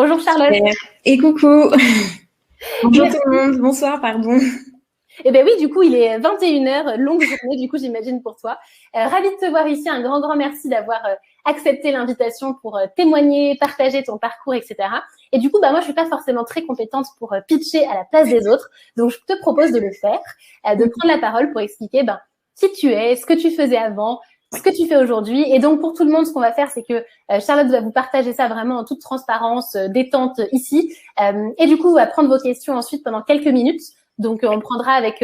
Bonjour Charlotte. Super. Et coucou. Bonjour tout le monde. Bonsoir, pardon. Eh bien oui, du coup, il est 21h, longue journée, du coup, j'imagine pour toi. Ravie de te voir ici. Un grand merci d'avoir accepté l'invitation pour témoigner, partager ton parcours, etc. Et du coup, moi, je suis pas forcément très compétente pour pitcher à la place des autres. Donc, je te propose de le faire, de prendre la parole pour expliquer qui tu es, ce que tu faisais avant, ce que tu fais aujourd'hui. Et donc, pour tout le monde, ce qu'on va faire, c'est que Charlotte va vous partager ça vraiment en toute transparence, détente ici. Et du coup, on va prendre vos questions ensuite pendant quelques minutes. Donc, on prendra avec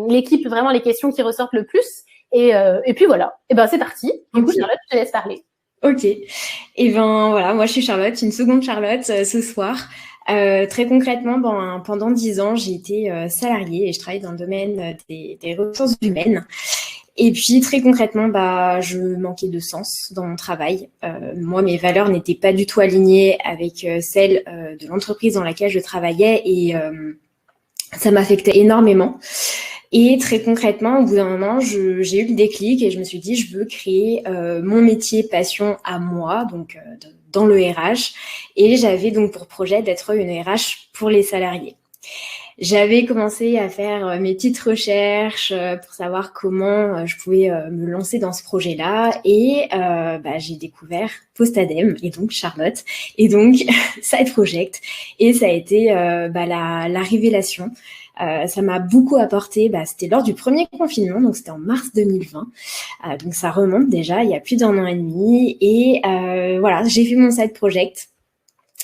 l'équipe vraiment les questions qui ressortent le plus. Et puis voilà. Et c'est parti. Du coup, Charlotte, je te laisse parler. Ok. Et voilà, moi je suis Charlotte, une seconde Charlotte ce soir. Très concrètement, pendant 10 ans, j'ai été salariée et je travaille dans le domaine des ressources humaines. Et puis très concrètement, je manquais de sens dans mon travail. Moi, mes valeurs n'étaient pas du tout alignées avec celles de l'entreprise dans laquelle je travaillais et ça m'affectait énormément. Et très concrètement, au bout d'un moment, j'ai eu le déclic et je me suis dit, je veux créer mon métier passion à moi, donc dans le RH. Et j'avais donc pour projet d'être une RH pour les salariés. J'avais commencé à faire mes petites recherches pour savoir comment je pouvais me lancer dans ce projet-là. Et j'ai découvert Postadem et donc Charlotte et donc Side Project. Et ça a été la révélation. Ça m'a beaucoup apporté. C'était lors du premier confinement, donc c'était en mars 2020. Donc ça remonte déjà, il y a plus d'1 an et demi. Et j'ai fait mon Side Project.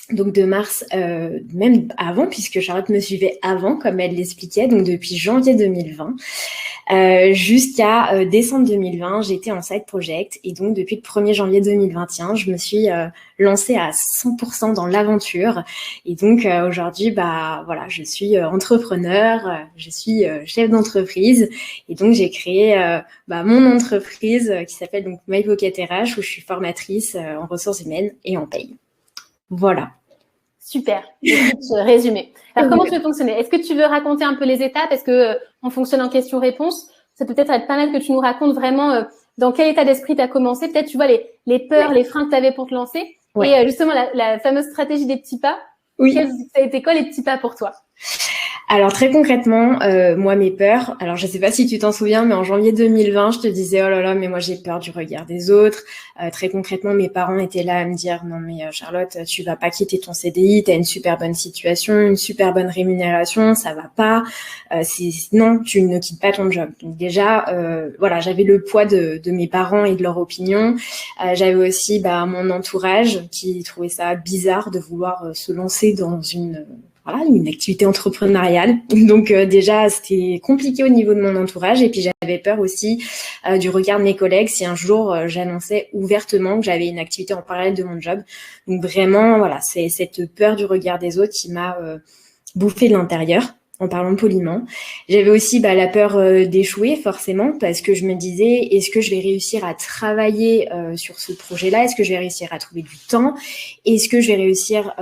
Donc de mars, même avant, puisque Charlotte me suivait avant, comme elle l'expliquait, donc depuis janvier 2020 jusqu'à décembre 2020, j'étais en side project et donc depuis le 1er janvier 2021, je me suis lancée à 100% dans l'aventure et donc aujourd'hui, je suis entrepreneur, je suis chef d'entreprise et donc j'ai créé mon entreprise qui s'appelle donc My Pocket RH où je suis formatrice en ressources humaines et en paye. Voilà. Super, résumé. Alors, comment tu veux fonctionner? Est-ce que tu veux raconter un peu les étapes? Est-ce que on fonctionne en question-réponse? Ça peut peut-être être pas mal que tu nous racontes vraiment dans quel état d'esprit tu as commencé. Peut-être, tu vois, les peurs, les freins que tu avais pour te lancer. Et justement, la fameuse stratégie des petits pas. Ça a été quoi les petits pas pour toi? Alors très concrètement, moi mes peurs, alors je sais pas si tu t'en souviens, mais en janvier 2020, je te disais oh là là, mais moi j'ai peur du regard des autres. Très concrètement, mes parents étaient là à me dire non mais Charlotte, tu vas pas quitter ton CDI, t'as une super bonne situation, une super bonne rémunération, ça va pas. Non, tu ne quittes pas ton job. Donc déjà, j'avais le poids de mes parents et de leur opinion. J'avais aussi mon entourage qui trouvait ça bizarre de vouloir se lancer dans une activité entrepreneuriale. Donc déjà, c'était compliqué au niveau de mon entourage. Et puis, j'avais peur aussi du regard de mes collègues si un jour j'annonçais ouvertement que j'avais une activité en parallèle de mon job. Donc vraiment, c'est cette peur du regard des autres qui m'a bouffé de l'intérieur, en parlant poliment. J'avais aussi la peur d'échouer, forcément, parce que je me disais, est-ce que je vais réussir à travailler sur ce projet-là? Est-ce que je vais réussir à trouver du temps? Est-ce que je vais réussir...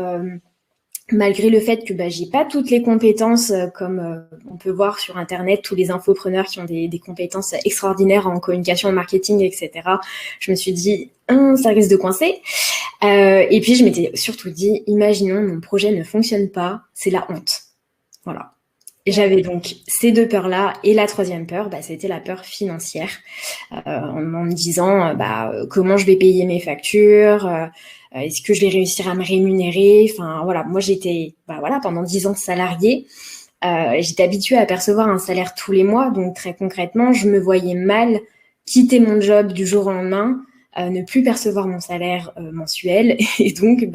malgré le fait que j'ai pas toutes les compétences comme on peut voir sur internet, tous les infopreneurs qui ont des compétences extraordinaires en communication, en marketing, etc. Je me suis dit ça risque de coincer. Et puis je m'étais surtout dit, imaginons mon projet ne fonctionne pas, c'est la honte. Voilà. Et j'avais donc ces deux peurs-là et la troisième peur, c'était la peur financière, en me disant comment je vais payer mes factures. Est-ce que je vais réussir à me rémunérer? Enfin, voilà, moi, j'étais pendant 10 ans salariée. J'étais habituée à percevoir un salaire tous les mois. Donc, très concrètement, je me voyais mal quitter mon job du jour au lendemain, ne plus percevoir mon salaire mensuel et donc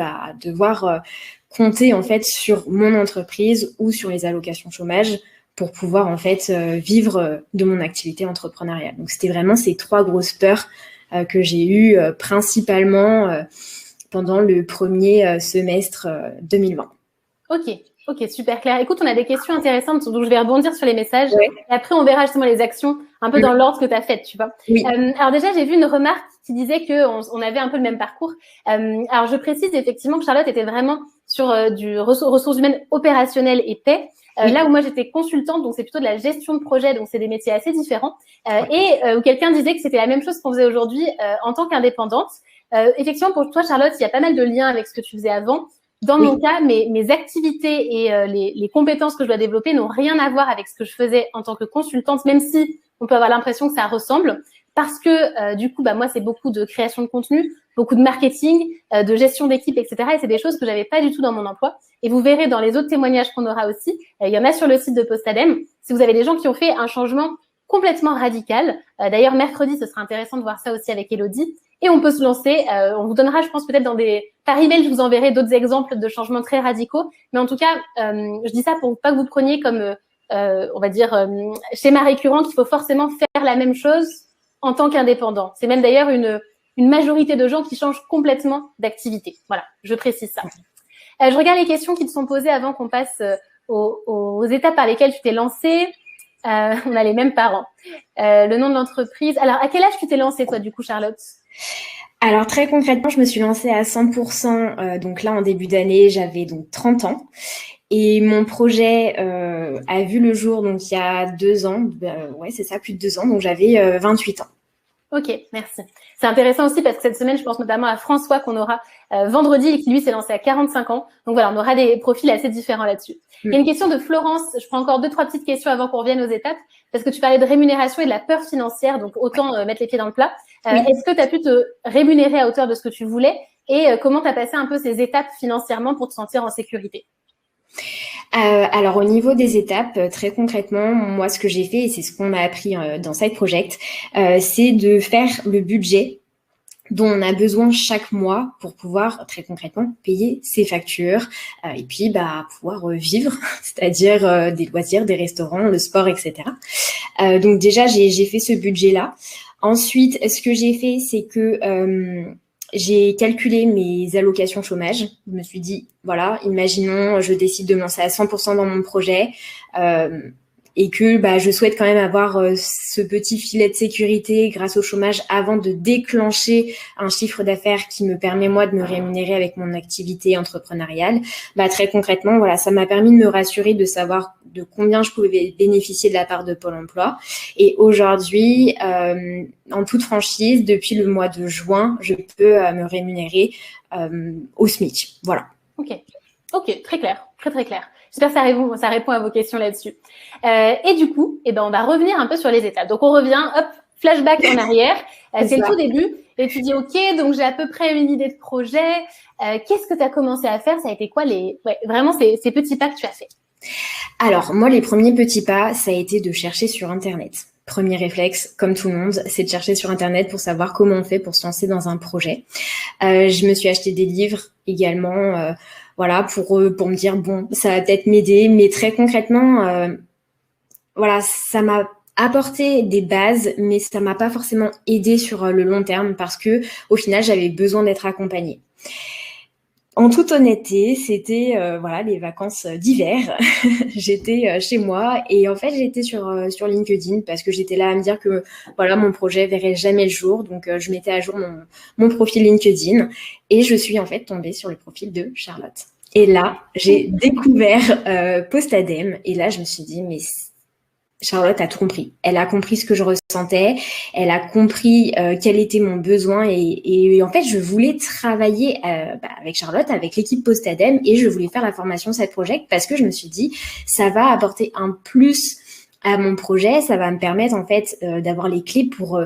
devoir compter en fait sur mon entreprise ou sur les allocations chômage pour pouvoir en fait vivre de mon activité entrepreneuriale. Donc, c'était vraiment ces 3 grosses peurs que j'ai eues principalement pendant le premier semestre 2020. Ok, super clair. Écoute, on a des questions intéressantes, donc je vais rebondir sur les messages. Et après, on verra justement les actions un peu dans l'ordre que tu as fait, tu vois. Oui. Alors déjà, j'ai vu une remarque qui disait qu'on avait un peu le même parcours. Alors, je précise effectivement que Charlotte était vraiment sur du ressources humaines opérationnelles et paix. Là où moi, j'étais consultante, donc c'est plutôt de la gestion de projet, donc c'est des métiers assez différents. Où quelqu'un disait que c'était la même chose qu'on faisait aujourd'hui en tant qu'indépendante. Effectivement, pour toi, Charlotte, il y a pas mal de liens avec ce que tu faisais avant. Dans mon cas, mes activités et les compétences que je dois développer n'ont rien à voir avec ce que je faisais en tant que consultante, même si on peut avoir l'impression que ça ressemble. Parce que du coup, moi, c'est beaucoup de création de contenu, beaucoup de marketing, de gestion d'équipe, etc. Et c'est des choses que j'avais pas du tout dans mon emploi. Et vous verrez dans les autres témoignages qu'on aura aussi, il y en a sur le site de Postadem, si vous avez des gens qui ont fait un changement complètement radical. D'ailleurs, mercredi, ce sera intéressant de voir ça aussi avec Elodie. Et on peut se lancer. On vous donnera, je pense, peut-être par email, je vous enverrai d'autres exemples de changements très radicaux. Mais en tout cas, je dis ça pour pas que vous preniez comme, on va dire, schéma récurrent qu'il faut forcément faire la même chose en tant qu'indépendant. C'est même d'ailleurs une majorité de gens qui changent complètement d'activité. Voilà, je précise ça. Je regarde les questions qui te sont posées avant qu'on passe aux étapes par lesquelles tu t'es lancée. On a les mêmes parents. Le nom de l'entreprise. Alors, à quel âge tu t'es lancée, toi, du coup, Charlotte? Alors, très concrètement, je me suis lancée à 100%. Donc là, en début d'année, j'avais donc 30 ans. Et mon projet a vu le jour donc il y a 2 ans. Ouais, c'est ça, plus de 2 ans. Donc, j'avais 28 ans. Ok, merci. C'est intéressant aussi parce que cette semaine, je pense notamment à François qu'on aura vendredi et qui lui s'est lancé à 45 ans. Donc voilà, on aura des profils assez différents là-dessus. Il y a une question de Florence. Je prends encore 2-3 petites questions avant qu'on revienne aux étapes parce que tu parlais de rémunération et de la peur financière. Donc autant mettre les pieds dans le plat. Est-ce que tu as pu te rémunérer à hauteur de ce que tu voulais et comment tu as passé un peu ces étapes financièrement pour te sentir en sécurité? Alors au niveau des étapes, très concrètement, moi ce que j'ai fait, et c'est ce qu'on a appris dans Side Project, c'est de faire le budget dont on a besoin chaque mois pour pouvoir très concrètement payer ses factures et puis pouvoir vivre, c'est-à-dire des loisirs, des restaurants, le sport, etc. Donc déjà j'ai fait ce budget-là. Ensuite, ce que j'ai fait, c'est que j'ai calculé mes allocations chômage. Je me suis dit, voilà, imaginons, je décide de me lancer à 100% dans mon projet et que je souhaite quand même avoir ce petit filet de sécurité grâce au chômage avant de déclencher un chiffre d'affaires qui me permet, moi, de me rémunérer avec mon activité entrepreneuriale. Très concrètement, voilà, ça m'a permis de me rassurer, de savoir de combien je pouvais bénéficier de la part de Pôle emploi. Et aujourd'hui, en toute franchise, depuis le mois de juin, je peux me rémunérer au SMIC. Voilà. Ok, très clair, très très clair. J'espère que ça répond à vos questions là-dessus. Et du coup, on va revenir un peu sur les étapes. Donc on revient, hop, flashback en arrière. C'est le tout début. Et tu dis, ok, donc j'ai à peu près une idée de projet. Qu'est-ce que tu as commencé à faire? Ça a été quoi vraiment ces petits pas que tu as fait? Alors, moi, les premiers petits pas, ça a été de chercher sur Internet. Premier réflexe, comme tout le monde, c'est de chercher sur Internet pour savoir comment on fait pour se lancer dans un projet. Je me suis acheté des livres également, voilà, pour me dire, bon, ça va peut-être m'aider, mais très concrètement, voilà, ça m'a apporté des bases, mais ça m'a pas forcément aidé sur le long terme parce que, au final, j'avais besoin d'être accompagnée. En toute honnêteté, c'était les vacances d'hiver. J'étais chez moi et en fait j'étais sur LinkedIn parce que j'étais là à me dire que voilà mon projet verrait jamais le jour, donc je mettais à jour mon profil LinkedIn et je suis en fait tombée sur le profil de Charlotte. Et là j'ai découvert Postadem et là je me suis dit mais Charlotte a tout compris. Elle a compris ce que je ressentais. Elle a compris quel était mon besoin et en fait, je voulais travailler avec Charlotte, avec l'équipe Postadem et je voulais faire la formation Side Project parce que je me suis dit, ça va apporter un plus à mon projet. Ça va me permettre en fait d'avoir les clés pour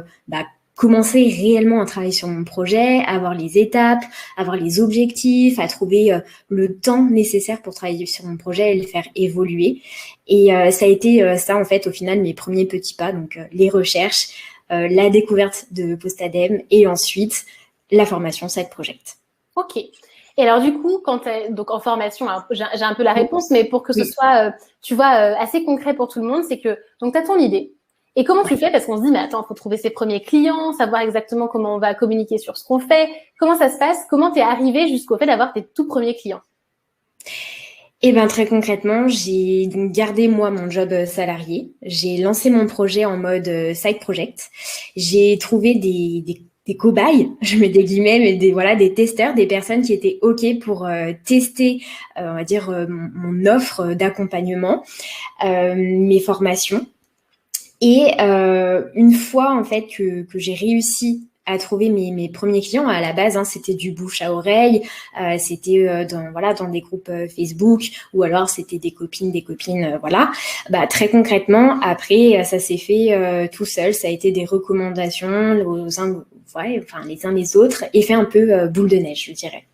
commencer réellement à travailler sur mon projet, avoir les étapes, avoir les objectifs, à trouver le temps nécessaire pour travailler sur mon projet et le faire évoluer. Et ça a été ça, en fait, au final, mes premiers petits pas. Donc, les recherches, la découverte de Postadem et ensuite la formation Side Project. Ok. Et alors, du coup, quand tu es donc en formation, j'ai un peu la réponse, mais pour que ce soit, tu vois, assez concret pour tout le monde, c'est que donc tu as ton idée. Et comment tu fais? Parce qu'on se dit, mais attends, il faut trouver ses premiers clients, savoir exactement comment on va communiquer sur ce qu'on fait. Comment ça se passe? Comment tu es arrivé jusqu'au fait d'avoir tes tout premiers clients? Eh bien, très concrètement, j'ai donc gardé, moi, mon job salarié. J'ai lancé mon projet en mode side project. J'ai trouvé des cobayes, je mets des guillemets, mais des testeurs, des personnes qui étaient OK pour tester, on va dire, mon offre d'accompagnement, mes formations. Et une fois en fait que j'ai réussi à trouver mes premiers clients. À la base, hein, c'était du bouche à oreille, c'était dans des groupes Facebook, ou alors c'était des copines, voilà. Bah, très concrètement, après, ça s'est fait tout seul. Ça a été des recommandations les uns les autres, et fait un peu boule de neige, je dirais.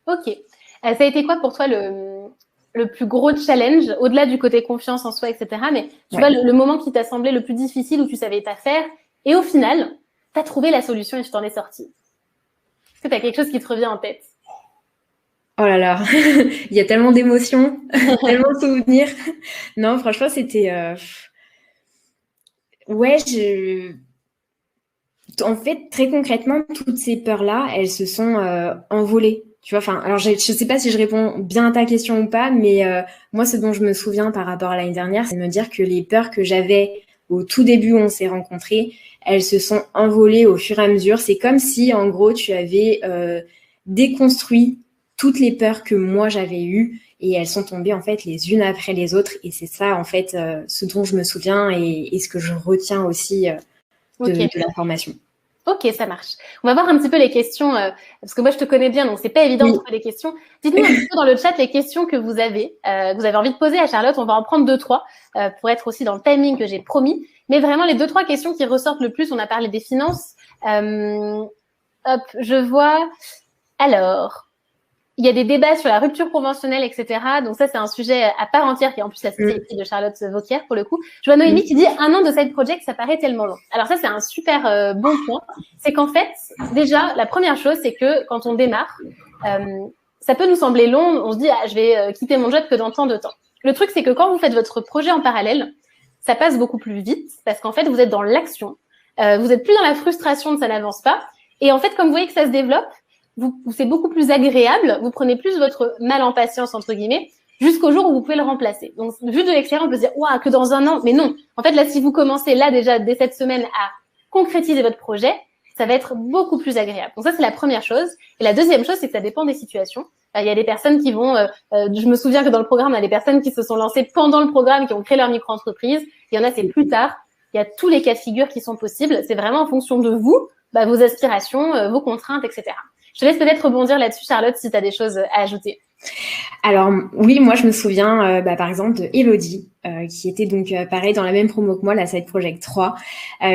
Ok. Ça a été quoi pour toi le plus gros challenge, au-delà du côté confiance en soi, etc. Mais tu vois, le moment qui t'a semblé le plus difficile, où tu savais pas faire, et au final, tu as trouvé la solution et tu t'en es sorti. Est-ce que tu as quelque chose qui te revient en tête? Oh là là, il y a tellement d'émotions, tellement de souvenirs. Non, franchement, c'était... En fait, très concrètement, toutes ces peurs-là, elles se sont envolées. Tu vois, enfin, alors je sais pas si je réponds bien à ta question ou pas, mais moi, ce dont je me souviens par rapport à l'année dernière, c'est de me dire que les peurs que j'avais au tout début où on s'est rencontrés, elles se sont envolées au fur et à mesure. C'est comme si, en gros, tu avais déconstruit toutes les peurs que moi j'avais eues, et elles sont tombées en fait les unes après les autres. Et c'est ça, en fait, ce dont je me souviens, et ce que je retiens aussi de la formation. Ok, ça marche. On va voir un petit peu les questions, parce que moi je te connais bien, donc c'est pas évident de trouver les questions. Dites-nous un petit peu dans le chat les questions que vous avez envie de poser à Charlotte. On va en prendre 2-3 pour être aussi dans le timing que j'ai promis. Mais vraiment les 2-3 questions qui ressortent le plus. On a parlé des finances. Hop, je vois. Alors, il y a des débats sur la rupture conventionnelle, etc. Donc ça, c'est un sujet à part entière, qui est en plus la spécialité de Charlotte Vauquier, pour le coup. Je vois Noémie qui dit 1 an de side project, ça paraît tellement long. Alors ça, c'est un super bon point. C'est qu'en fait, déjà, la première chose, c'est que quand on démarre, ça peut nous sembler long. On se dit, je vais quitter mon job que dans tant de temps. Le truc, c'est que quand vous faites votre projet en parallèle, ça passe beaucoup plus vite, parce qu'en fait, vous êtes dans l'action. Vous êtes plus dans la frustration de ça n'avance pas. Et en fait, comme vous voyez que ça se développe, c'est beaucoup plus agréable, vous prenez plus votre mal en patience, entre guillemets, jusqu'au jour où vous pouvez le remplacer. Donc, vu de l'extérieur, on peut se dire, que dans 1 an, mais non. En fait, là, si vous commencez là, déjà, dès cette semaine, à concrétiser votre projet, ça va être beaucoup plus agréable. Donc ça, c'est la première chose. Et la deuxième chose, c'est que ça dépend des situations. Il y a des personnes qui vont, je me souviens que dans le programme, il y a des personnes qui se sont lancées pendant le programme, qui ont créé leur micro-entreprise. Il y en a, c'est plus tard. Il y a tous les cas de figure qui sont possibles. C'est vraiment en fonction de vous, vos aspirations, vos contraintes, etc. Je te laisse peut-être rebondir là-dessus, Charlotte, si tu as des choses à ajouter. Alors oui, moi je me souviens par exemple de Elodie, qui était donc pareil dans la même promo que moi, la Side Project 3,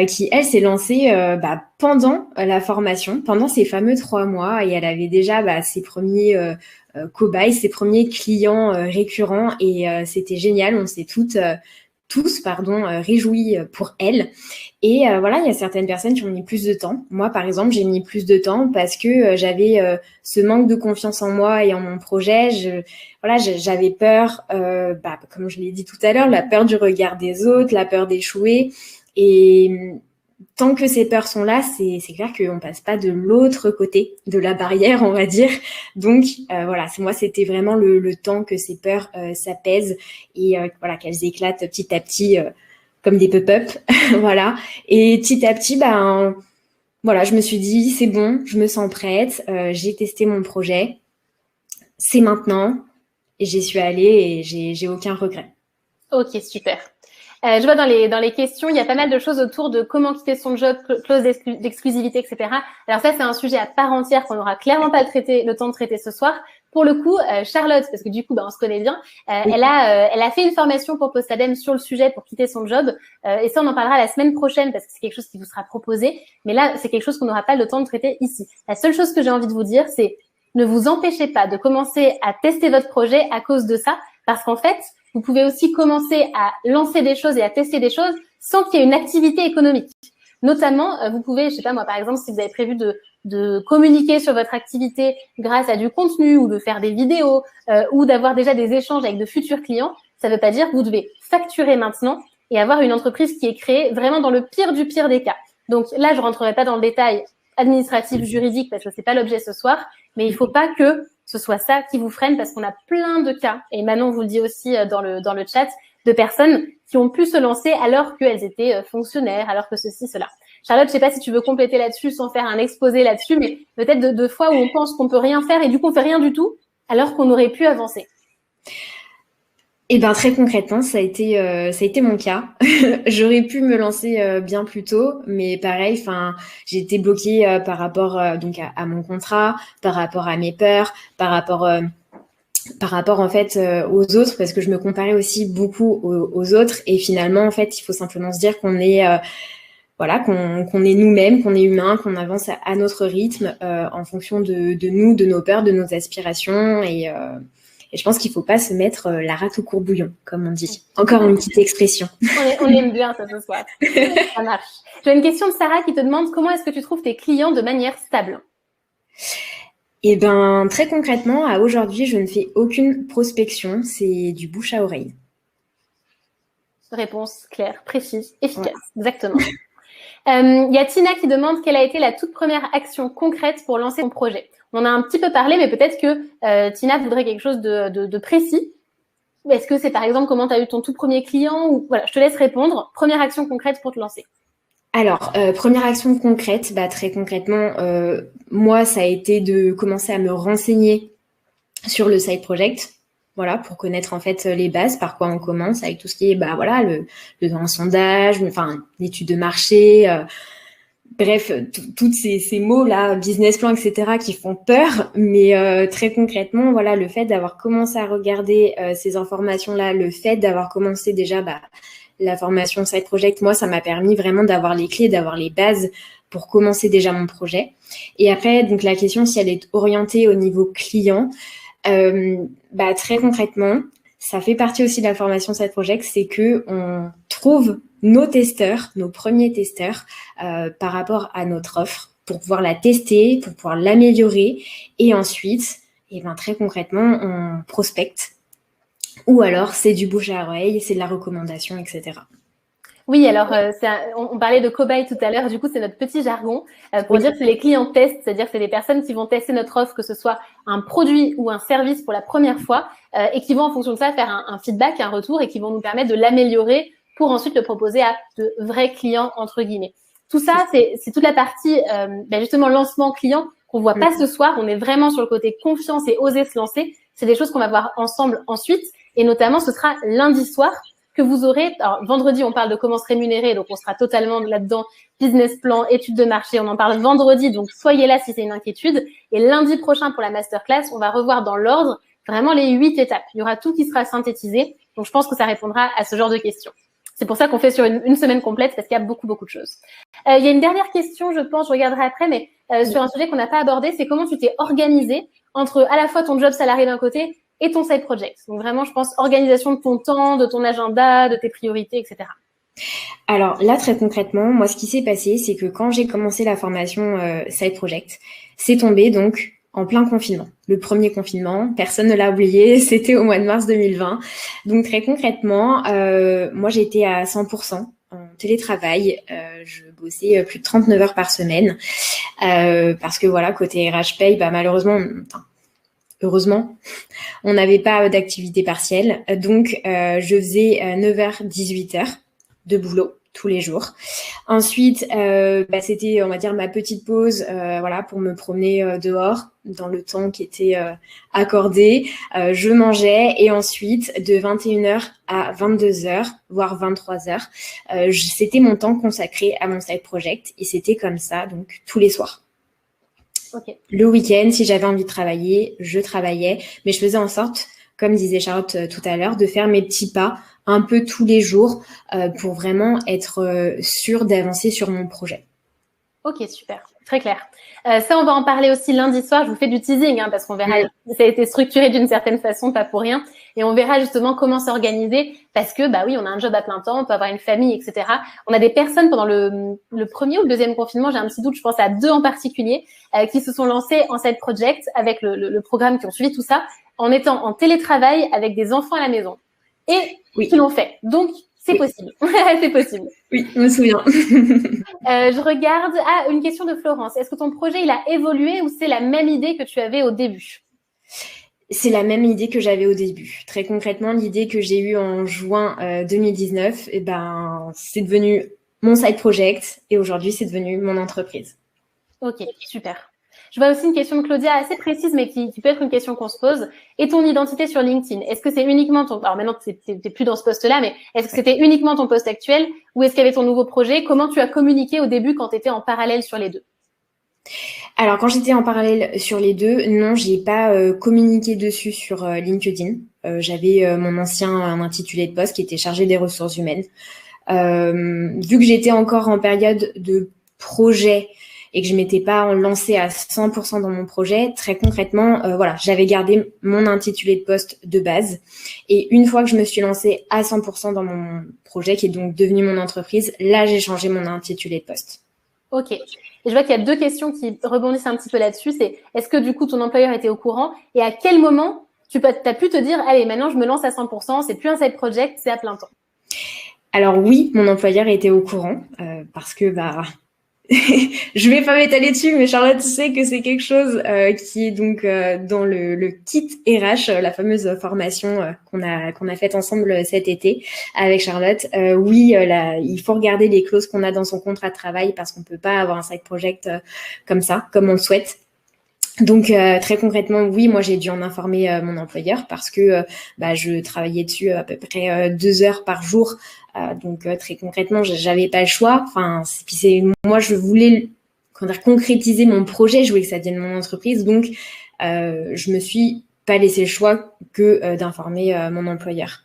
qui elle s'est lancée pendant la formation, pendant ces fameux 3 mois, et elle avait déjà ses premiers cobayes, ses premiers clients récurrents, et c'était génial. On s'est tous réjouis pour elle. Et voilà, il y a certaines personnes qui ont mis plus de temps. Moi, par exemple, j'ai mis plus de temps parce que j'avais ce manque de confiance en moi et en mon projet. J'avais peur, comme je l'ai dit tout à l'heure, la peur du regard des autres, la peur d'échouer. Et tant que ces peurs sont là, c'est clair qu'on passe pas de l'autre côté de la barrière, on va dire. Donc c'était vraiment le temps que ces peurs s'apaisent, et qu'elles éclatent petit à petit comme des pop-up. Voilà. Et petit à petit, je me suis dit, c'est bon, je me sens prête, j'ai testé mon projet, c'est maintenant, et j'y suis allée, et j'ai aucun regret. Ok, super. Je vois dans les questions, il y a pas mal de choses autour de comment quitter son job, clause d'exclusivité, etc. Alors ça, c'est un sujet à part entière qu'on n'aura clairement pas le temps de traiter ce soir. Pour le coup, Charlotte, parce que du coup, on se connaît bien, oui. Elle a fait une formation pour Postadem sur le sujet pour quitter son job. Et ça, on en parlera la semaine prochaine parce que c'est quelque chose qui vous sera proposé. Mais là, c'est quelque chose qu'on n'aura pas le temps de traiter ici. La seule chose que j'ai envie de vous dire, c'est ne vous empêchez pas de commencer à tester votre projet à cause de ça, parce qu'en fait, vous pouvez aussi commencer à lancer des choses et à tester des choses sans qu'il y ait une activité économique. Notamment, vous pouvez, je sais pas moi, par exemple, si vous avez prévu de communiquer sur votre activité grâce à du contenu, ou de faire des vidéos, ou d'avoir déjà des échanges avec de futurs clients, ça ne veut pas dire que vous devez facturer maintenant et avoir une entreprise qui est créée vraiment dans le pire du pire des cas. Donc là, je rentrerai pas dans le détail administratif, juridique, parce que c'est pas l'objet ce soir, mais il faut pas que ce soit ça qui vous freine, parce qu'on a plein de cas, et Manon vous le dit aussi dans le chat, de personnes qui ont pu se lancer alors qu'elles étaient fonctionnaires, alors que ceci, cela. Charlotte, je sais pas si tu veux compléter là-dessus sans faire un exposé là-dessus, mais peut-être de fois où on pense qu'on peut rien faire et du coup on fait rien du tout, alors qu'on aurait pu avancer. Et ben très concrètement, ça a été mon cas. J'aurais pu me lancer bien plus tôt, mais pareil, enfin, j'ai été bloquée par rapport donc à mon contrat, par rapport à mes peurs, par rapport en fait aux autres, parce que je me comparais aussi beaucoup aux autres. Et finalement, en fait, il faut simplement se dire qu'on est voilà, qu'on est nous-mêmes, qu'on est humain, qu'on avance à notre rythme en fonction de nous, de nos peurs, de nos aspirations et je pense qu'il ne faut pas se mettre la rate au courbouillon, comme on dit. Encore une petite expression. On aime bien ça ce soir. Ça marche. J'ai une question de Sarah qui te demande comment est-ce que tu trouves tes clients de manière stable? Eh ben, très concrètement, à aujourd'hui, je ne fais aucune prospection. C'est du bouche à oreille. Réponse claire, précise, efficace. Ouais. Exactement. Y a Tina qui demande quelle a été la toute première action concrète pour lancer ton projet. On en a un petit peu parlé, mais peut-être que Tina voudrait quelque chose de précis. Est-ce que c'est par exemple comment tu as eu ton tout premier client ou voilà, je te laisse répondre. Première action concrète pour te lancer. Alors, première action concrète, bah, très concrètement, moi, ça a été de commencer à me renseigner sur le side project. Voilà, pour connaître en fait les bases, par quoi on commence, avec tout ce qui est bah voilà un sondage, enfin l'étude de marché, bref, tous ces mots là, business plan, etc. qui font peur, mais très concrètement, voilà, le fait d'avoir commencé à regarder ces informations là, le fait d'avoir commencé déjà la formation Side Project, moi, ça m'a permis vraiment d'avoir les clés, d'avoir les bases pour commencer déjà mon projet. Et après, donc la question si elle est orientée au niveau client. Bah, très concrètement, ça fait partie aussi de la formation Side Project, c'est que on trouve nos testeurs, nos premiers testeurs, par rapport à notre offre, pour pouvoir la tester, pour pouvoir l'améliorer, et ensuite, et ben très concrètement, on prospecte. Ou alors c'est du bouche à oreille, c'est de la recommandation, etc. Oui, alors on parlait de cobaye tout à l'heure, du coup c'est notre petit jargon pour dire que c'est les clients testent, c'est-à-dire que c'est les personnes qui vont tester notre offre, que ce soit un produit ou un service pour la première fois et qui vont en fonction de ça faire un feedback, un retour et qui vont nous permettre de l'améliorer pour ensuite le proposer à de vrais clients entre guillemets. Tout ça, c'est toute la partie justement lancement client qu'on voit pas ce soir, on est vraiment sur le côté confiance et oser se lancer, c'est des choses qu'on va voir ensemble ensuite et notamment ce sera lundi soir que vous aurez, alors vendredi on parle de comment se rémunérer, donc on sera totalement là-dedans, business plan, études de marché, on en parle vendredi, donc soyez là si c'est une inquiétude. Et lundi prochain pour la masterclass, on va revoir dans l'ordre vraiment les 8 étapes. Il y aura tout qui sera synthétisé, donc je pense que ça répondra à ce genre de questions. C'est pour ça qu'on fait sur une semaine complète, parce qu'il y a beaucoup de choses. Il y a une dernière question, je pense, je regarderai après, mais sur un sujet qu'on n'a pas abordé, c'est comment tu t'es organisé entre à la fois ton job salarié d'un côté et ton side project. Donc vraiment, je pense, organisation de ton temps, de ton agenda, de tes priorités, etc. Alors là, très concrètement, moi, ce qui s'est passé, c'est que quand j'ai commencé la formation Side Project, c'est tombé donc en plein confinement. Le premier confinement, personne ne l'a oublié, c'était au mois de mars 2020. Donc très concrètement, moi, j'étais à 100% en télétravail. Je bossais plus de 39 heures par semaine parce que voilà, côté RH Pay, bah, malheureusement, heureusement, on n'avait pas d'activité partielle. Donc, je faisais 9h, 18h de boulot tous les jours. Ensuite, c'était, on va dire, ma petite pause voilà, pour me promener dehors dans le temps qui était accordé. Je mangeais et ensuite, de 21h à 22h, voire 23h, c'était mon temps consacré à mon side project et c'était comme ça, donc tous les soirs. Okay. Le week-end, si j'avais envie de travailler, je travaillais, mais je faisais en sorte, comme disait Charlotte tout à l'heure, de faire mes petits pas un peu tous les jours pour vraiment être sûre d'avancer sur mon projet. Ok, super, très clair. Ça, on va en parler aussi lundi soir. Je vous fais du teasing parce qu'on verra. Ça a été structuré d'une certaine façon, pas pour rien. Et on verra justement comment s'organiser parce que, bah oui, on a un job à plein temps, on peut avoir une famille, etc. On a des personnes pendant le premier ou le deuxième confinement, j'ai un petit doute, je pense à 2 en particulier, qui se sont lancés en side project avec le programme, qui ont suivi tout ça, en étant en télétravail avec des enfants à la maison. Et qui l'ont fait. Donc, c'est possible. C'est possible. Oui, je me souviens. Je regarde. Ah, une question de Florence. Est-ce que ton projet, il a évolué ou c'est la même idée que tu avais au début? C'est la même idée que j'avais au début. Très concrètement, l'idée que j'ai eue en juin 2019, c'est devenu mon side project et aujourd'hui, c'est devenu mon entreprise. Ok, super. Je vois aussi une question de Claudia assez précise, mais qui peut être une question qu'on se pose. Et ton identité sur LinkedIn, est-ce que c'est uniquement ton... Alors maintenant, t'es plus dans ce poste-là, mais est-ce que c'était uniquement ton poste actuel ou est-ce qu'il y avait ton nouveau projet? Comment tu as communiqué au début quand tu étais en parallèle sur les deux? Alors, quand j'étais en parallèle sur les deux, non, j'ai pas communiqué dessus sur LinkedIn. J'avais mon ancien intitulé de poste qui était chargé des ressources humaines. Vu que j'étais encore en période de projet et que je m'étais pas lancée à 100% dans mon projet, très concrètement, voilà, j'avais gardé mon intitulé de poste de base. Et une fois que je me suis lancée à 100% dans mon projet, qui est donc devenu mon entreprise, là, j'ai changé mon intitulé de poste. Ok. Et je vois qu'il y a deux questions qui rebondissent un petit peu là-dessus. C'est est-ce que du coup ton employeur était au courant et à quel moment tu as pu te dire allez maintenant je me lance à 100%, c'est plus un side project, c'est à plein temps. Alors oui, mon employeur était au courant parce que je vais pas m'étaler dessus, mais Charlotte sait que c'est quelque chose qui est donc dans le kit RH, la fameuse formation qu'on a faite ensemble cet été avec Charlotte. Oui, il faut regarder les clauses qu'on a dans son contrat de travail parce qu'on peut pas avoir un side project comme ça, comme on le souhaite. Donc très concrètement, oui, moi j'ai dû en informer mon employeur parce que je travaillais dessus à peu près 2 heures par jour. Donc très concrètement, j'avais pas le choix. Enfin, moi je voulais concrétiser mon projet, je voulais que ça devienne mon entreprise. Donc je me suis pas laissé le choix que d'informer mon employeur.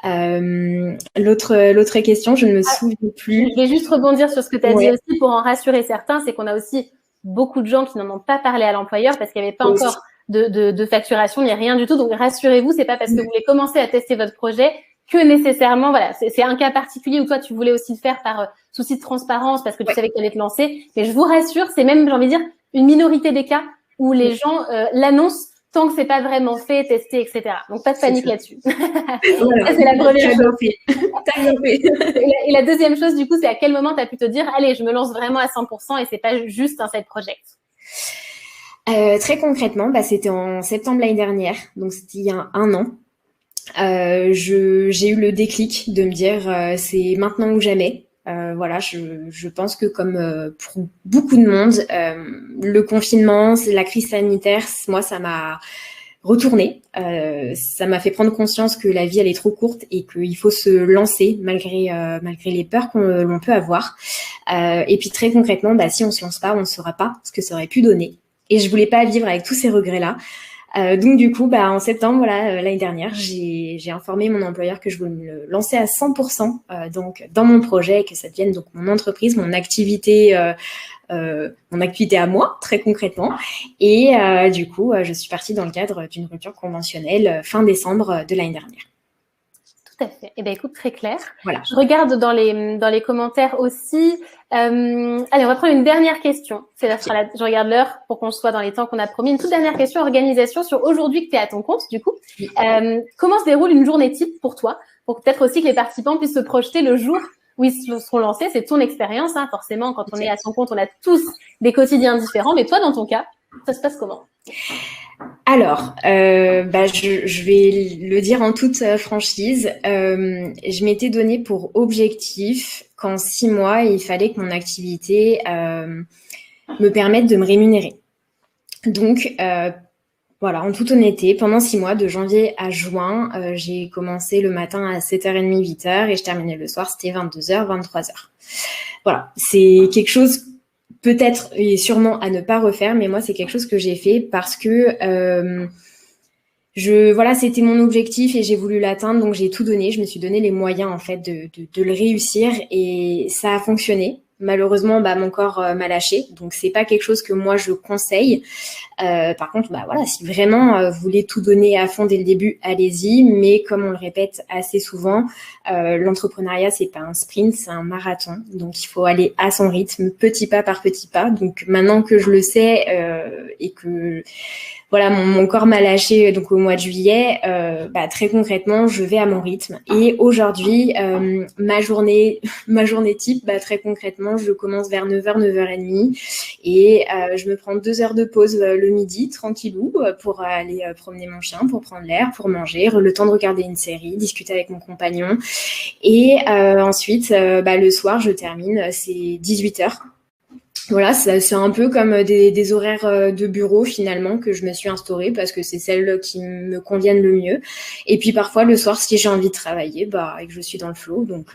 L'autre question, je ne me souviens plus. Je vais juste rebondir sur ce que tu as dit aussi pour en rassurer certains, c'est qu'on a aussi beaucoup de gens qui n'en ont pas parlé à l'employeur parce qu'il n'y avait pas encore de facturation, ni rien du tout. Donc rassurez-vous, c'est pas parce que vous voulez commencer à tester votre projet que nécessairement, voilà, c'est un cas particulier où toi tu voulais aussi le faire par souci de transparence parce que tu savais que tu allais te lancer. Mais je vous rassure, c'est même, j'ai envie de dire, une minorité des cas où les gens l'annoncent tant que c'est pas vraiment fait, testé, etc. Donc pas de panique là-dessus. Voilà. Ça, c'est la première chose. Et la deuxième chose, du coup, c'est à quel moment tu as pu te dire, allez, je me lance vraiment à 100% et c'est pas juste un side project. Très concrètement, c'était en septembre l'année dernière, donc c'était il y a 1 an. J'ai eu le déclic de me dire c'est maintenant ou jamais. Voilà, je pense que comme pour beaucoup de monde, le confinement, la crise sanitaire, moi ça m'a retourné. Ça m'a fait prendre conscience que la vie elle est trop courte et qu'il faut se lancer malgré les peurs l'on peut avoir. Et puis très concrètement, si on se lance pas, on ne saura pas ce que ça aurait pu donner. Et je voulais pas vivre avec tous ces regrets-là. Donc du coup, en septembre, l'année dernière, j'ai informé mon employeur que je voulais me lancer à 100% donc dans mon projet et que ça devienne donc mon entreprise, mon activité à moi, très concrètement. Et du coup, je suis partie dans le cadre d'une rupture conventionnelle fin décembre de l'année dernière. Tout à fait. Eh bien, écoute, très clair. Voilà. Je regarde dans les commentaires aussi. Allez, on va prendre une dernière question. Je regarde l'heure pour qu'on soit dans les temps qu'on a promis. Une toute dernière question, organisation sur aujourd'hui que tu es à ton compte, du coup. Comment se déroule une journée type pour toi? Pour peut-être aussi que les participants puissent se projeter le jour où ils se seront lancés. C'est ton expérience, hein. Forcément, quand on est à son compte, on a tous des quotidiens différents. Mais toi, dans ton cas, ça se passe comment? Alors, je vais le dire en toute franchise. Je m'étais donné pour objectif qu'en 6 mois, il fallait que mon activité me permette de me rémunérer. Donc, voilà, en toute honnêteté, pendant 6 mois, de janvier à juin, j'ai commencé le matin à 7h30, 8h et je terminais le soir, c'était 22h, 23h. Voilà, c'est quelque chose peut-être et sûrement à ne pas refaire, mais moi c'est quelque chose que j'ai fait parce que c'était mon objectif et j'ai voulu l'atteindre, donc j'ai tout donné. Je me suis donné les moyens en fait de le réussir et ça a fonctionné. Malheureusement, mon corps m'a lâché, donc c'est pas quelque chose que moi je conseille. Par contre, si vraiment vous voulez tout donner à fond dès le début, allez-y. Mais comme on le répète assez souvent, l'entrepreneuriat c'est pas un sprint, c'est un marathon. Donc il faut aller à son rythme, petit pas par petit pas. Donc maintenant que je le sais et que voilà, mon corps m'a lâché donc au mois de juillet. Très concrètement, je vais à mon rythme. Et aujourd'hui, ma journée type, très concrètement, je commence vers 9h, 9h30 et je me prends 2 heures de pause le midi, tranquillou, pour aller promener mon chien, pour prendre l'air, pour manger, le temps de regarder une série, discuter avec mon compagnon. Et ensuite, le soir, je termine, c'est 18h. Voilà, c'est un peu comme des horaires de bureau finalement que je me suis instaurée parce que c'est celles qui me conviennent le mieux. Et puis parfois le soir, si j'ai envie de travailler, et que je suis dans le flow, donc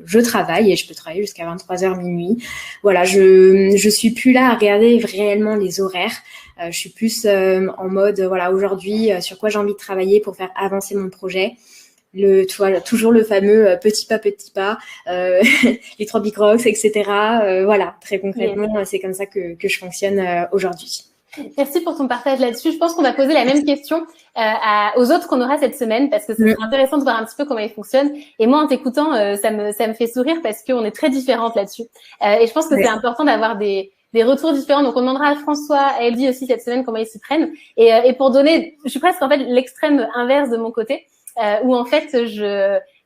je travaille et je peux travailler jusqu'à 23h minuit. Voilà, je suis plus là à regarder réellement les horaires. Je suis plus en mode voilà aujourd'hui sur quoi j'ai envie de travailler pour faire avancer mon projet. Tu vois, toujours le fameux petit pas, les 3 big rocks, etc. Voilà, très concrètement, c'est comme ça que je fonctionne aujourd'hui. Merci pour ton partage là-dessus. Je pense qu'on va poser la même question aux autres qu'on aura cette semaine parce que c'est intéressant de voir un petit peu comment ils fonctionnent. Et moi, en t'écoutant, ça me fait sourire parce qu'on est très différentes là-dessus. Et je pense que c'est important d'avoir des retours différents. Donc, on demandera à François, à Elodie aussi cette semaine comment ils s'y prennent. Et pour donner, je suis presque en fait l'extrême inverse de mon côté. Où en fait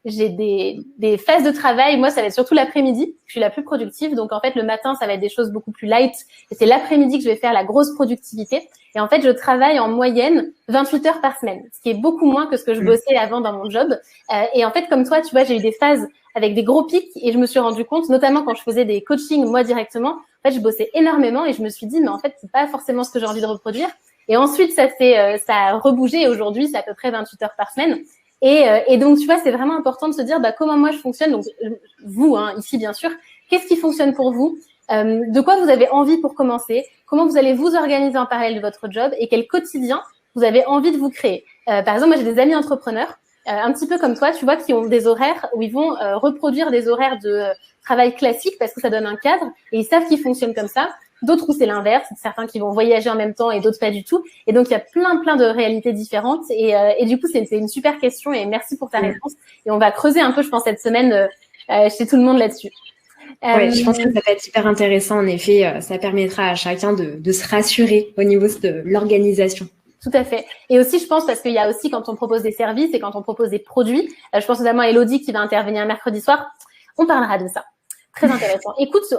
j'ai des phases de travail. Moi, ça va être surtout l'après-midi. Je suis la plus productive. Donc, en fait, le matin, ça va être des choses beaucoup plus light. Et c'est l'après-midi que je vais faire la grosse productivité. Et en fait, je travaille en moyenne 28 heures par semaine, ce qui est beaucoup moins que ce que je bossais avant dans mon job. Et en fait, comme toi, tu vois, j'ai eu des phases avec des gros pics et je me suis rendu compte, notamment quand je faisais des coachings moi directement, en fait, je bossais énormément et je me suis dit, mais en fait, c'est pas forcément ce que j'ai envie de reproduire. Et ensuite, ça a rebougé et aujourd'hui, c'est à peu près 28 heures par semaine. Et donc, tu vois, c'est vraiment important de se dire comment moi je fonctionne. Donc, vous, ici, bien sûr, qu'est-ce qui fonctionne pour vous? De quoi vous avez envie pour commencer? Comment vous allez vous organiser en parallèle de votre job? Et quel quotidien vous avez envie de vous créer? Par exemple, moi, j'ai des amis entrepreneurs, un petit peu comme toi, tu vois, qui ont des horaires où ils vont reproduire des horaires de travail classiques parce que ça donne un cadre et ils savent qu'ils fonctionnent comme ça. D'autres où c'est l'inverse, certains qui vont voyager en même temps et d'autres pas du tout. Et donc, il y a plein de réalités différentes. Et du coup, c'est une super question et merci pour ta réponse. Et on va creuser un peu, je pense, cette semaine chez tout le monde là-dessus. Ouais, je pense que ça va être super intéressant. En effet, ça permettra à chacun de se rassurer au niveau de l'organisation. Tout à fait. Et aussi, je pense, parce qu'il y a aussi quand on propose des services et quand on propose des produits, je pense notamment à Elodie qui va intervenir mercredi soir, on parlera de ça. Très intéressant. Écoute, ça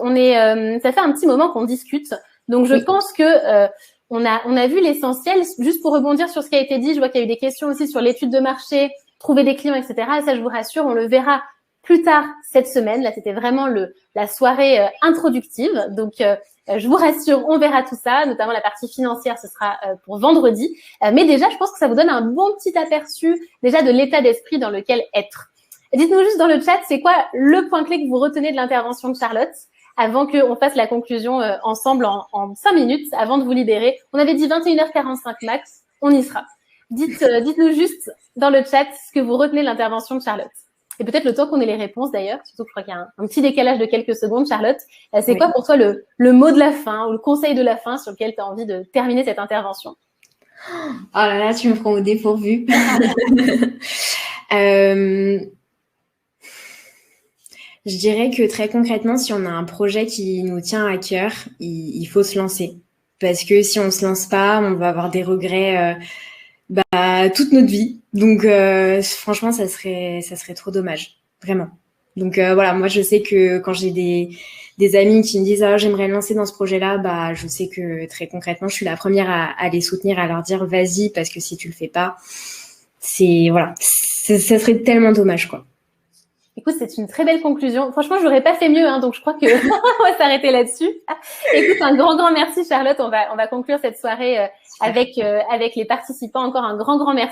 fait un petit moment qu'on discute, donc je pense que on a vu l'essentiel. Juste pour rebondir sur ce qui a été dit, je vois qu'il y a eu des questions aussi sur l'étude de marché, trouver des clients, etc. Et ça, je vous rassure, on le verra plus tard cette semaine. Là, c'était vraiment la soirée introductive. Donc, je vous rassure, on verra tout ça, notamment la partie financière, ce sera pour vendredi. Mais déjà, je pense que ça vous donne un bon petit aperçu déjà de l'état d'esprit dans lequel être. Dites-nous juste dans le chat, c'est quoi le point clé que vous retenez de l'intervention de Charlotte avant qu'on fasse la conclusion ensemble en 5 minutes, avant de vous libérer. On avait dit 21h45 max, on y sera. Dites-nous juste dans le chat ce que vous retenez de l'intervention de Charlotte. Et peut-être le temps qu'on ait les réponses d'ailleurs, surtout que je crois qu'il y a un petit décalage de quelques secondes, Charlotte. C'est quoi pour toi le mot de la fin ou le conseil de la fin sur lequel tu as envie de terminer cette intervention? Oh là là, tu me prends au dépourvu. Je dirais que très concrètement, si on a un projet qui nous tient à cœur, il faut se lancer. Parce que si on se lance pas, on va avoir des regrets toute notre vie. Donc franchement, ça serait trop dommage, vraiment. Donc voilà, moi je sais que quand j'ai des amis qui me disent j'aimerais me lancer dans ce projet-là, je sais que très concrètement, je suis la première à les soutenir, à leur dire vas-y, parce que si tu le fais pas, ça serait tellement dommage quoi. Écoute, c'est une très belle conclusion. Franchement, je n'aurais pas fait mieux, donc je crois que on va s'arrêter là-dessus. Écoute, un grand merci Charlotte. On va conclure cette soirée avec les participants. Encore un grand merci.